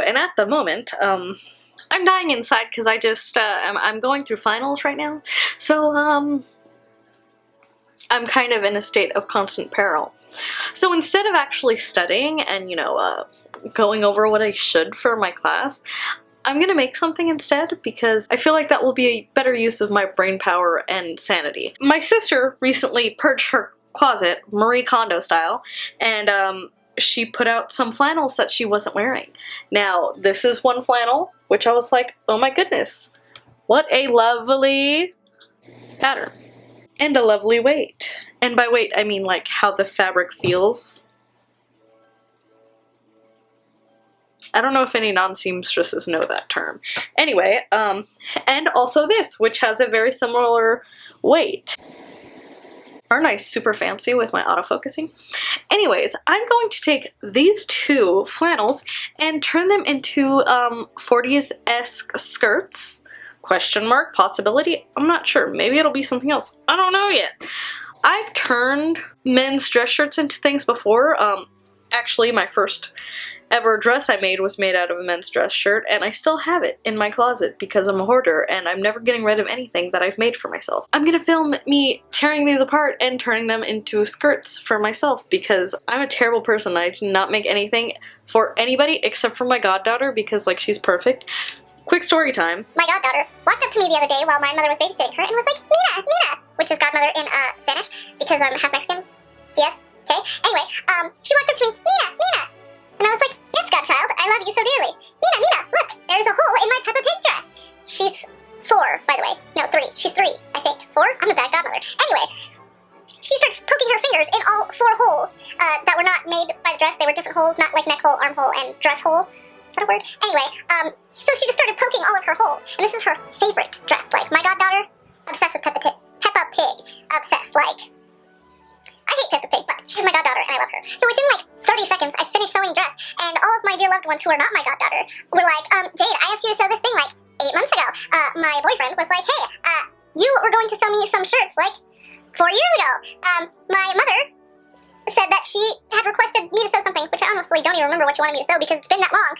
and at the moment, I'm dying inside because I just, I'm going through finals right now, so, I'm kind of in a state of constant peril. So instead of actually studying and, you know, going over what I should for my class, I'm gonna make something instead because I feel like that will be a better use of my brain power and sanity. My sister recently purged her closet, Marie Kondo style, and she put out some flannels that she wasn't wearing. Now, this is one flannel, which I was like, oh my goodness, what a lovely pattern. And a lovely weight. And by weight, I mean like how the fabric feels. I don't know if any non-seamstresses know that term. Anyway, and also this, which has a very similar weight. Aren't I super fancy with my autofocusing? Anyways, I'm going to take these two flannels and turn them into 40s-esque skirts. Question mark, possibility, I'm not sure. Maybe it'll be something else. I don't know yet. I've turned men's dress shirts into things before. Actually, my first ever dress I made was made out of a men's dress shirt, and I still have it in my closet because I'm a hoarder and I'm never getting rid of anything that I've made for myself. I'm gonna film me tearing these apart and turning them into skirts for myself because I'm a terrible person. I do not make anything for anybody except for my goddaughter because, like, she's perfect. Quick story time. My goddaughter walked up to me the other day while my mother was babysitting her and was like, Mina, Mina, which is godmother in Spanish because I'm half Mexican. Yes, okay. Anyway, she walked up to me, Mina, Mina. And I was like, yes, godchild, I love you so dearly. Mina, Mina, look, there's a hole in my Peppa Pig dress. She's 4, by the way. No, 3. She's 3, I think. 4? I'm a bad godmother. Anyway, she starts poking her fingers in all 4 holes that were not made by the dress. They were different holes, not like neck hole, armhole, and dress hole. Is that a word? Anyway, so she just started poking all of her holes. And this is her favorite dress. Like, my goddaughter, obsessed with Peppa Pig. Obsessed, like... I hate Peppa Pig, but she's my goddaughter and I love her. So within like 30 seconds, I finished sewing dress, and all of my dear loved ones who are not my goddaughter were like, Jade, I asked you to sew this thing like 8 months ago. My boyfriend was like, hey, you were going to sew me some shirts like 4 years ago. My mother said that she had requested me to sew something, which I honestly don't even remember what you wanted me to sew because it's been that long.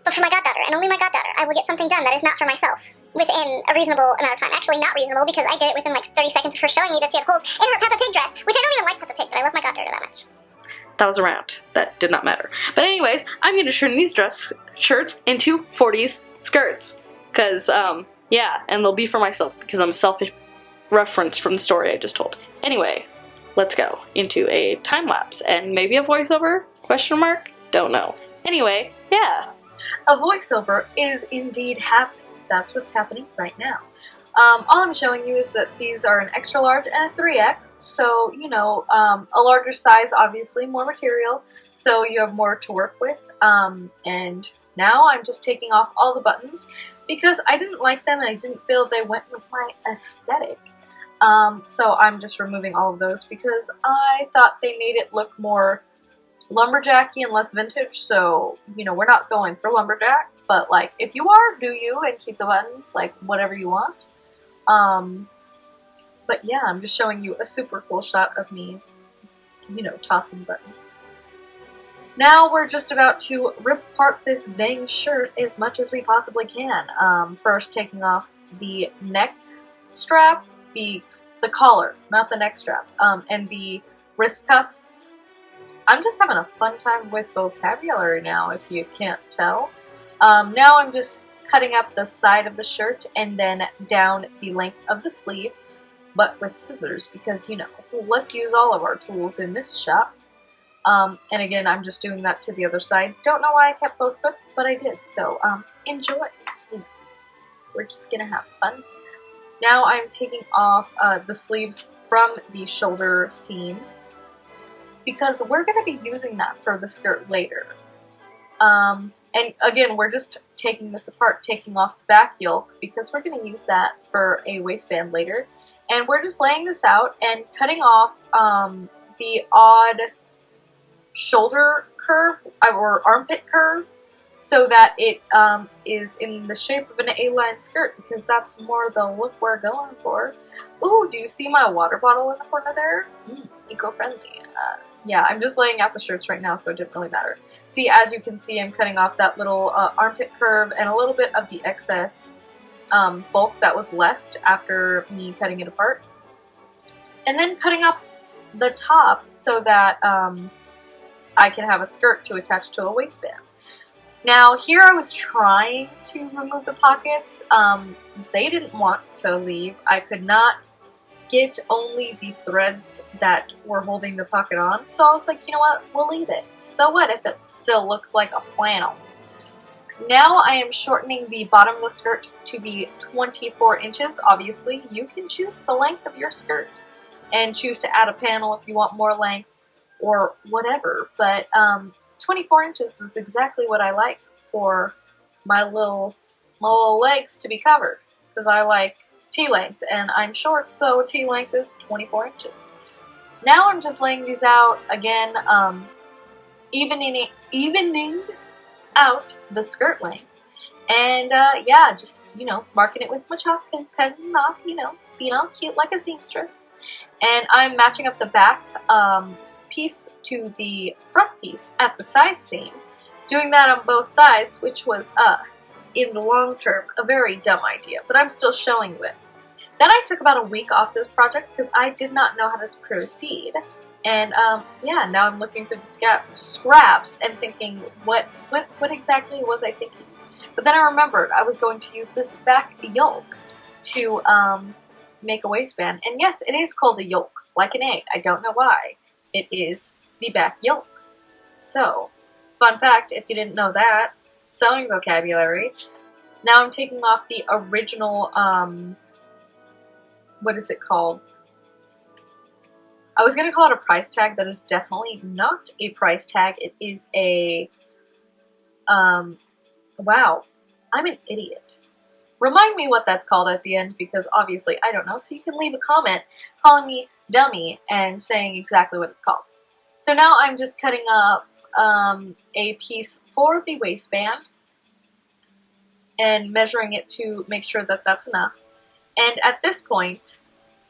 But for my goddaughter, and only my goddaughter, I will get something done that is not for myself within a reasonable amount of time. Actually, not reasonable because I did it within like 30 seconds of her showing me that she had holes in her Peppa Pig dress, which I don't even like Peppa Pig, but I love my goddaughter that much. That was around. That did not matter. But anyways, I'm going to turn these dress shirts into 40s skirts. Because, yeah, and they'll be for myself because I'm a selfish reference from the story I just told. Anyway, let's go into a time lapse and maybe a voiceover? Question mark? Don't know. Anyway, yeah. A voiceover is indeed happening. That's what's happening right now. All I'm showing you is that these are an extra large and a 3X, so, you know, a larger size, obviously, more material, so you have more to work with, and now I'm just taking off all the buttons because I didn't like them and I didn't feel they went with my aesthetic. So I'm just removing all of those because I thought they made it look more lumberjacky and less vintage, so, you know, we're not going for lumberjack, but, like, if you are, do you, and keep the buttons, like, whatever you want. But yeah, I'm just showing you a super cool shot of me, you know, tossing buttons. Now we're just about to rip apart this dang shirt as much as we possibly can. First taking off the neck strap, the collar, not the neck strap, and the wrist cuffs. I'm just having a fun time with vocabulary now, if you can't tell. Now I'm just cutting up the side of the shirt and then down the length of the sleeve, but with scissors because, you know, let's use all of our tools in this shop. And again, I'm just doing that to the other side. Don't know why I kept both foots, but I did, so enjoy. You know, we're just gonna have fun. Now I'm taking off the sleeves from the shoulder seam, because we're going to be using that for the skirt later. And again, we're just taking this apart, taking off the back yoke, because we're going to use that for a waistband later. And we're just laying this out and cutting off the odd shoulder curve, or armpit curve, so that it is in the shape of an A-line skirt, because that's more the look we're going for. Ooh, do you see my water bottle in the corner there? Eco-friendly. yeah, I'm just laying out the shirts right now, so it didn't really matter. See, as you can see, I'm cutting off that little armpit curve and a little bit of the excess bulk that was left after me cutting it apart. And then cutting up the top so that I can have a skirt to attach to a waistband. Now, here I was trying to remove the pockets. They didn't want to leave. I could not get only the threads that were holding the pocket on, so I was like, you know what, we'll leave it. So what if it still looks like a flannel? Now I am shortening the bottom of the skirt to be 24 inches. Obviously, you can choose the length of your skirt and choose to add a panel if you want more length or whatever, but 24 inches is exactly what I like for my little legs to be covered, because I like T-length, and I'm short, so T-length is 24 inches. Now I'm just laying these out again, evening out the skirt length, and yeah, just, you know, marking it with my chalk and cutting it off, you know, being all cute like a seamstress. And I'm matching up the back piece to the front piece at the side seam, doing that on both sides, which was, in the long term, a very dumb idea, but I'm still showing you it. Then I took about a week off this project because I did not know how to proceed. And yeah, now I'm looking through the scraps and thinking, what exactly was I thinking? But then I remembered I was going to use this back yoke to make a waistband. And yes, it is called a yoke, like an egg. I don't know why. It is the back yoke. So, fun fact, if you didn't know that, sewing vocabulary. Now I'm taking off the original, what is it called? I was going to call it a price tag. That is definitely not a price tag. It is a, wow, I'm an idiot. Remind me what that's called at the end, because obviously I don't know. So you can leave a comment calling me dummy and saying exactly what it's called. So now I'm just cutting up a piece for the waistband and measuring it to make sure that that's enough. And at this point,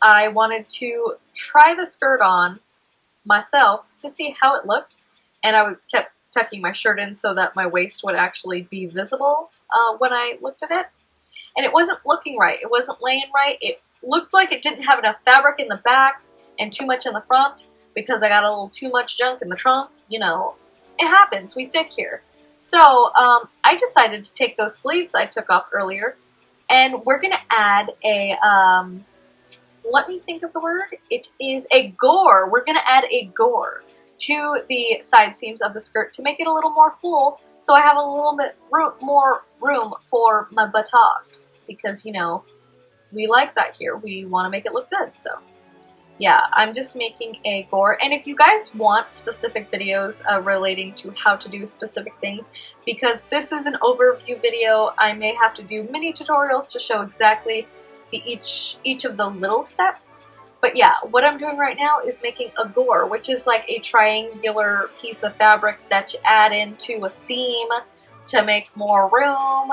I wanted to try the skirt on myself to see how it looked, and I kept tucking my shirt in so that my waist would actually be visible when I looked at it. And it wasn't looking right. It wasn't laying right. It looked like it didn't have enough fabric in the back and too much in the front because I got a little too much junk in the trunk. You know, it happens. We thick here. So I decided to take those sleeves I took off earlier, and we're going to add a, let me think of the word. It is a gore. We're going to add a gore to the side seams of the skirt to make it a little more full, so I have a little bit more room for my buttocks, because, you know, we like that here. We want to make it look good, so yeah, I'm just making a gore. And if you guys want specific videos relating to how to do specific things, because this is an overview video, I may have to do mini tutorials to show exactly each of the little steps. But yeah, what I'm doing right now is making a gore, which is like a triangular piece of fabric that you add into a seam to make more room.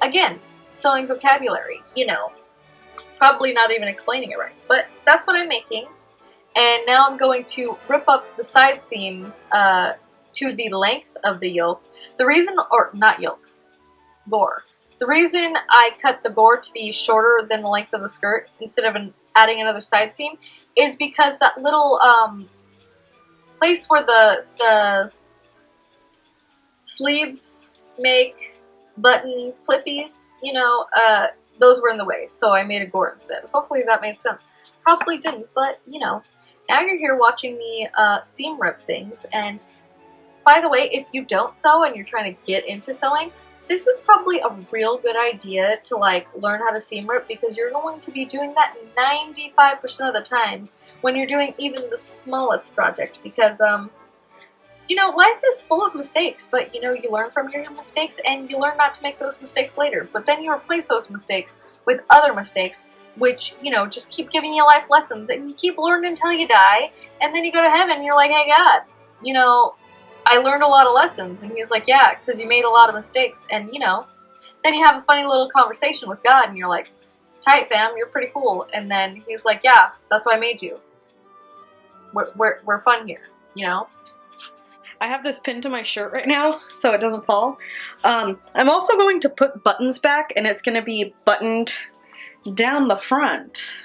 Again, sewing vocabulary, you know. Probably not even explaining it right, but that's what I'm making. And now I'm going to rip up the side seams to the length of the yoke. The reason, or not yoke, gore. The reason I cut the gore to be shorter than the length of the skirt instead of adding another side seam is because that little place where the sleeves make button clippies, you know, those were in the way, so I made a gore instead. Hopefully that made sense. Probably didn't, but, you know, now you're here watching me seam rip things. And by the way, if you don't sew and you're trying to get into sewing, this is probably a real good idea to, like, learn how to seam rip, because you're going to be doing that 95% of the times when you're doing even the smallest project, because, you know, life is full of mistakes, but, you know, you learn from your mistakes and you learn not to make those mistakes later. But then you replace those mistakes with other mistakes, which, you know, just keep giving you life lessons, and you keep learning until you die, and then you go to heaven and you're like, hey, God, you know, I learned a lot of lessons. And he's like, yeah, because you made a lot of mistakes. And, you know, then you have a funny little conversation with God, and you're like, tight, fam, you're pretty cool. And then he's like, yeah, that's why I made you. We're fun here. you know? I have this pinned to my shirt right now so it doesn't fall. I'm also going to put buttons back, and it's going to be buttoned down the front.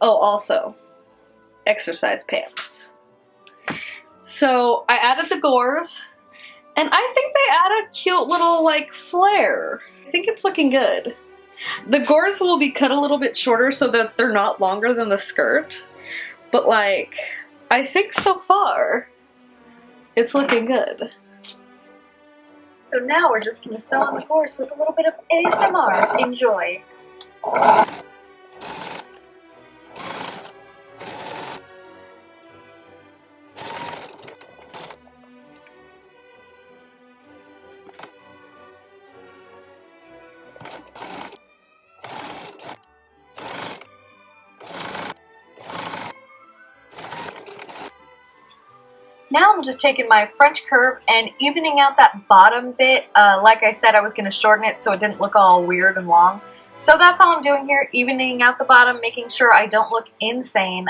Oh, also, exercise pants. So I added the gores, and I think they add a cute little like flare. I think it's looking good. The gores will be cut a little bit shorter so that they're not longer than the skirt, but like, I think so far it's looking good. So now we're just going to sew on the gores with a little bit of ASMR. Enjoy. Now I'm just taking my French curve and evening out that bottom bit. Like I said, I was going to shorten it so it didn't look all weird and long. So that's all I'm doing here, evening out the bottom, making sure I don't look insane,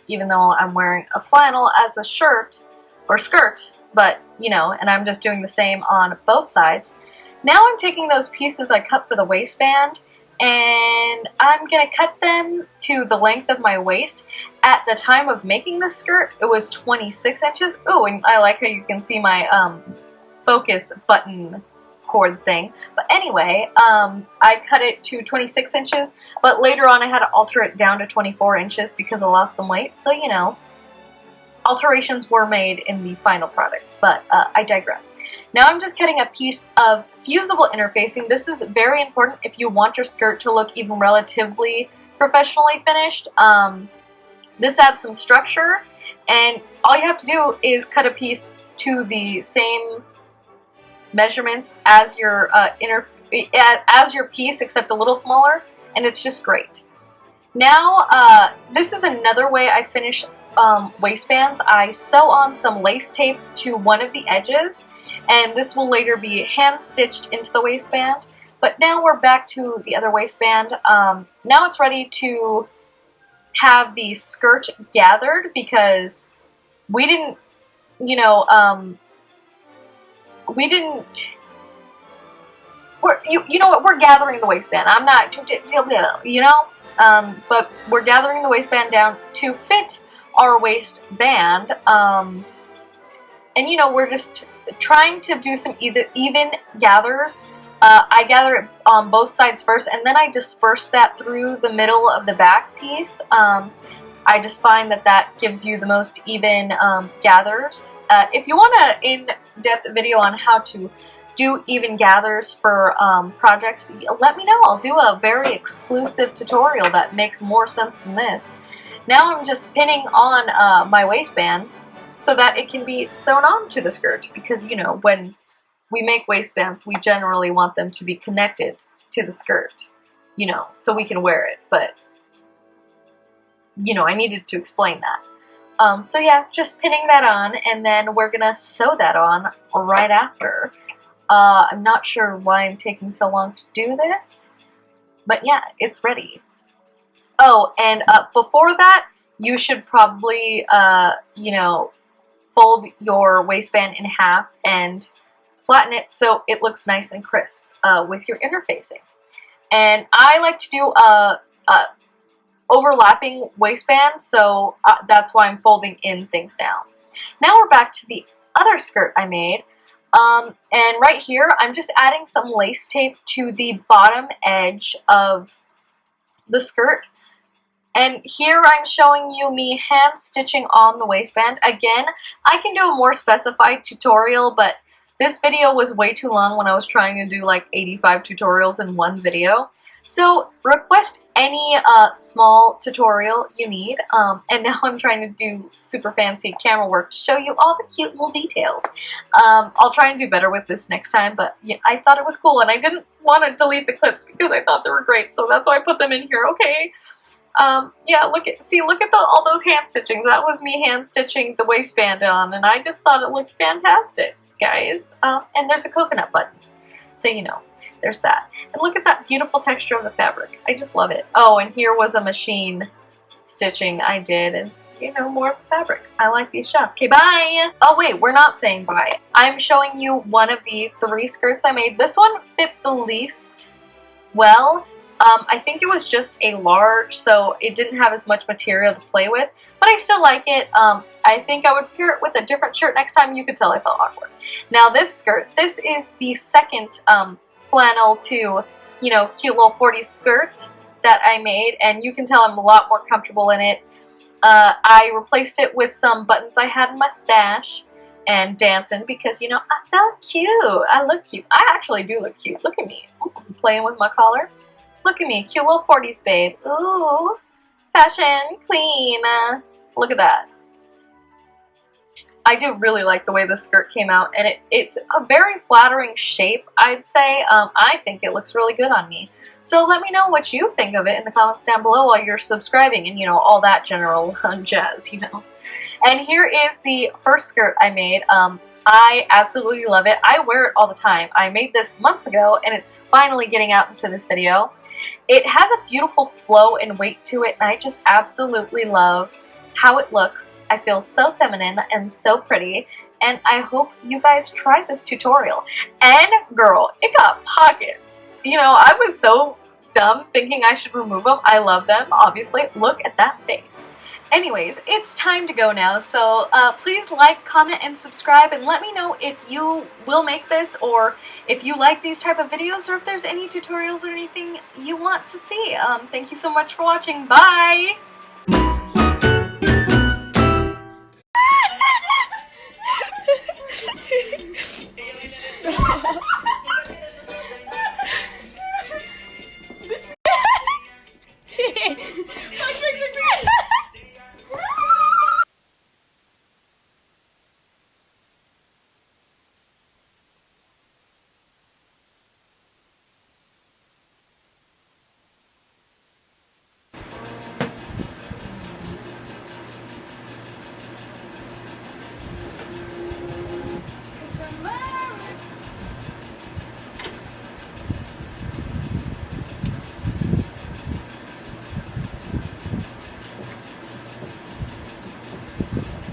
even though I'm wearing a flannel as a shirt, or skirt, but, you know, and I'm just doing the same on both sides. Now I'm taking those pieces I cut for the waistband, and I'm going to cut them to the length of my waist. At the time of making the skirt, it was 26 inches. Ooh, and I like how you can see my focus button cord thing. But anyway, I cut it to 26 inches, but later on I had to alter it down to 24 inches because I lost some weight. So, you know, alterations were made in the final product, but I digress. Now I'm just cutting a piece of fusible interfacing. This is very important if you want your skirt to look even relatively professionally finished. This adds some structure, and all you have to do is cut a piece to the same measurements as your piece, except a little smaller, and it's just great. Now, this is another way I finish waistbands. I sew on some lace tape to one of the edges, and this will later be hand stitched into the waistband. But now we're back to the other waistband. Now it's ready to have the skirt gathered because we didn't, you know, you know what, we're gathering the waistband. I'm not, you know, but we're gathering the waistband down to fit our waistband, and you know, we're just trying to do some even gathers. I gather it on both sides first, and then I disperse that through the middle of the back piece. I just find that that gives you the most even gathers. If you want an in-depth video on how to do even gathers for projects, let me know. I'll do a very exclusive tutorial that makes more sense than this. Now I'm just pinning on my waistband so that it can be sewn on to the skirt, because, you know, when we make waistbands, we generally want them to be connected to the skirt, you know, so we can wear it. But, you know, I needed to explain that. So yeah, just pinning that on, and then we're gonna sew that on right after. I'm not sure why I'm taking so long to do this, but yeah, it's ready. Oh, and before that, you should probably, you know, fold your waistband in half and flatten it so it looks nice and crisp with your interfacing. And I like to do a overlapping waistband, so that's why I'm folding in things now. Now we're back to the other skirt I made. And right here, I'm just adding some lace tape to the bottom edge of the skirt. And here I'm showing you me hand stitching on the waistband. Again, I can do a more specified tutorial, but this video was way too long when I was trying to do like 85 tutorials in one video. So request any small tutorial you need. And now I'm trying to do super fancy camera work to show you all the cute little details. I'll try and do better with this next time, but yeah, I thought it was cool, and I didn't want to delete the clips because I thought they were great, so that's why I put them in here. Okay. Yeah, look at all those hand stitchings. That was me hand stitching the waistband on, and I just thought it looked fantastic, guys. And there's a coconut button, so you know, there's that. And look at that beautiful texture of the fabric. I just love it. Oh, and here was a machine stitching I did, and you know, more fabric. I like these shots. Okay, bye! Oh wait, we're not saying bye. I'm showing you one of the 3 skirts I made. This one fit the least well. I think it was just a large, so it didn't have as much material to play with, but I still like it. I think I would pair it with a different shirt next time. You could tell I felt awkward. Now this skirt, this is the second flannel to, you know, cute little 40s skirt that I made, and you can tell I'm a lot more comfortable in it. I replaced it with some buttons I had in my stash and dancing because, you know, I felt cute. I look cute. I actually do look cute. Look at me. I'm playing with my collar. Look at me, cute little 40s babe. Ooh, fashion queen. Look at that. I do really like the way the skirt came out, and it's a very flattering shape, I'd say. I think it looks really good on me. So let me know what you think of it in the comments down below while you're subscribing and, you know, all that general jazz, you know. And here is the first skirt I made. I absolutely love it. I wear it all the time. I made this months ago, and it's finally getting out into this video. It has a beautiful flow and weight to it, and I just absolutely love how it looks. I feel so feminine and so pretty, and I hope you guys try this tutorial. And girl, it got pockets. You know, I was so dumb thinking I should remove them. I love them, obviously. Look at that face. Anyways, it's time to go now, so please like, comment, and subscribe, and let me know if you will make this, or if you like these type of videos, or if there's any tutorials or anything you want to see. Thank you so much for watching. Bye!